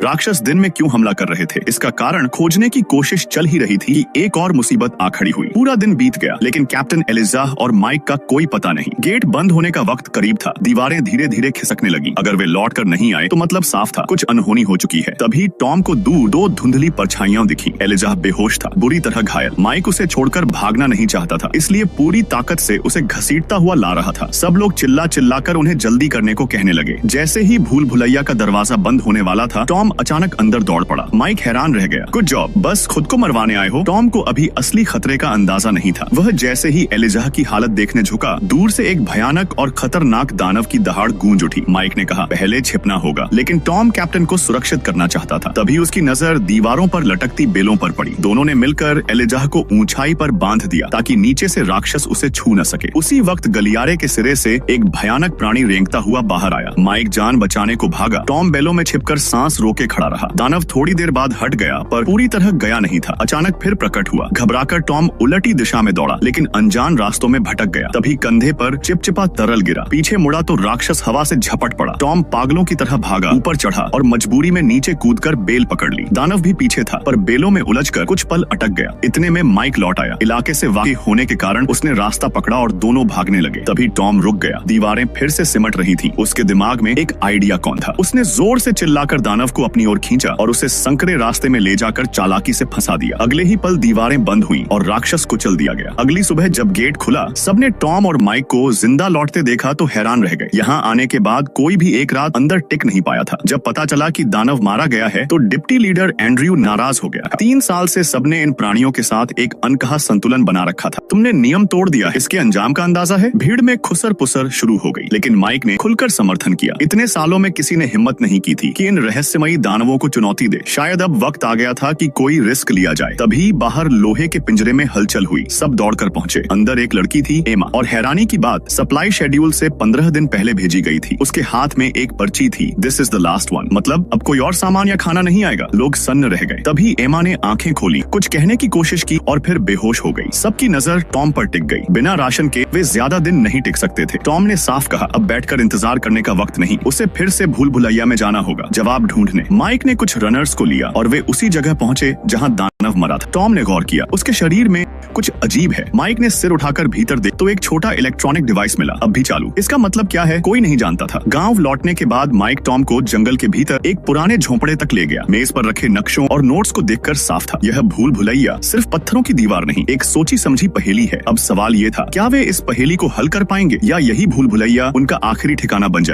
राक्षस दिन में क्यों हमला कर रहे थे, इसका कारण खोजने की कोशिश चल ही रही थी कि एक और मुसीबत आ खड़ी हुई। पूरा दिन बीत गया लेकिन कैप्टन एलिजाह और माइक का कोई पता नहीं। गेट बंद होने का वक्त करीब था। दीवारें धीरे धीरे खिसकने लगी। अगर वे लौट कर नहीं आए तो मतलब साफ था कुछ अनहोनी हो चुकी है। तभी टॉम को दूर दो धुंधली परछाइयां दिखी। एलिजाह बेहोश था, बुरी तरह घायल। माइक उसे छोड़कर भागना नहीं चाहता था, इसलिए पूरी ताकत से उसे घसीटता हुआ ला रहा था। सब लोग चिल्ला चिल्लाकर उन्हें जल्दी करने को कहने लगे। जैसे ही भूल भुलैया का दरवाजा बंद होने वाला था, टॉम अचानक अंदर दौड़ पड़ा। माइक हैरान रह गया। गुड जॉब, बस खुद को मरवाने आए हो। टॉम को अभी असली खतरे का अंदाजा नहीं था। वह जैसे ही एलिजाह की हालत देखने झुका, दूर से एक भयानक और खतरनाक दानव की दहाड़ गूंज उठी। माइक ने कहा, पहले छिपना होगा। लेकिन टॉम कैप्टन को सुरक्षित करना चाहता था। तभी उसकी नजर दीवारों पर लटकती बेलों पर पड़ी। दोनों ने मिलकर एलिजाह को ऊंचाई पर बांध दिया ताकि नीचे से राक्षस उसे छू न सके। उसी वक्त गलियारे के सिरे से एक भयानक प्राणी रेंगता हुआ बाहर आया। माइक जान बचाने को भागा। टॉम बेलों में छिपकर सांस रोके खड़ा रहा। दानव थोड़ी देर बाद हट गया, पर पूरी तरह गया नहीं था। अचानक फिर प्रकट हुआ। घबराकर टॉम उलटी दिशा में दौड़ा, लेकिन अनजान रास्तों में भटक गया। तभी कंधे पर चिपचिपा तरल गिरा। पीछे मुड़ा तो राक्षस हवा से झपट पड़ा। टॉम पागलों की तरह भागा, ऊपर चढ़ा और मजबूरी में नीचे कूदकर बेल पकड़ ली। दानव भी पीछे था, पर बेलों में उलझकर कुछ पल अटक गया। इतने में माइक लौट आया। इलाके से वाकिफ होने के कारण उसने रास्ता पकड़ा और दोनों भागने लगे। तभी टॉम रुक गया। दीवारें फिर से सिमट रही थीं। उसके दिमाग में एक आइडिया कौन था। उसने जोर से चिल्लाकर दानव को अपनी ओर खींचा और उसे संकरे रास्ते में ले जाकर चालाकी से फंसा दिया। अगले ही पल दीवारें बंद हुई और राक्षस कुचल दिया गया। अगली सुबह जब गेट खुला, सबने टॉम और माइक को जिंदा लौटते देखा तो हैरान रह गए। यहाँ आने के बाद कोई भी एक रात अंदर टिक नहीं पाया था। जब पता चला कि दानव मारा गया है तो डिप्टी लीडर एंड्रयू नाराज हो गया। 3 साल से सबने इन प्राणियों के साथ एक अनकहा संतुलन बना रखा था। तुमने नियम तोड़ दिया, इसके अंजाम का अंदाजा है। भीड़ में खुसर पुसर शुरू हो गई, लेकिन माइक ने खुलकर समर्थन किया। इतने सालों में किसी ने हिम्मत नहीं की थी कि इन रहस्यमयी दानवों को चुनौती दे। शायद अब वक्त आ गया था कि कोई रिस्क लिया जाए। तभी बाहर लोहे के पिंजरे में हलचल हुई। सब दौड़कर पहुंचे। अंदर एक लड़की थी, एमा, और हैरानी की बात, सप्लाई शेड्यूल से 15 दिन पहले भेजी गई थी। उसके हाथ में एक पर्ची थी, this is the last one, मतलब अब कोई और सामान या खाना नहीं आएगा। लोग सन्न रह गए। तभी एमा ने आंखें खोली, कुछ कहने की कोशिश की और फिर बेहोश हो गई। सबकी नजर टॉम पर टिक गई। बिना राशन के वे ज्यादा दिन नहीं टिक सकते थे। टॉम ने साफ कहा, अब बैठकर इंतजार करने का वक्त नहीं, उसे फिर से भूल भुलैया में जाना होगा जवाब ढूंढने। माइक ने कुछ रनर्स को लिया और वे उसी जगह पहुंचे जहां दानव मरा था। टॉम ने गौर किया, उसके शरीर में कुछ अजीब है। माइक ने सिर उठाकर भीतर देख तो एक छोटा इलेक्ट्रॉनिक डिवाइस मिला, अब भी चालू। इसका मतलब क्या है, कोई नहीं जानता था। गांव लौटने के बाद माइक टॉम को जंगल के भीतर एक पुराने झोंपड़े तक ले गया। मेज पर रखे नक्शों और नोट्स को देखकर साफ था, यह भूल भुलैया सिर्फ पत्थरों की दीवार नहीं, एक सोची समझी पहेली है। अब सवाल ये था, क्या वे इस पहेली को हल कर पाएंगे या यही भूल भुलैया उनका आखिरी ठिकाना बन जाए।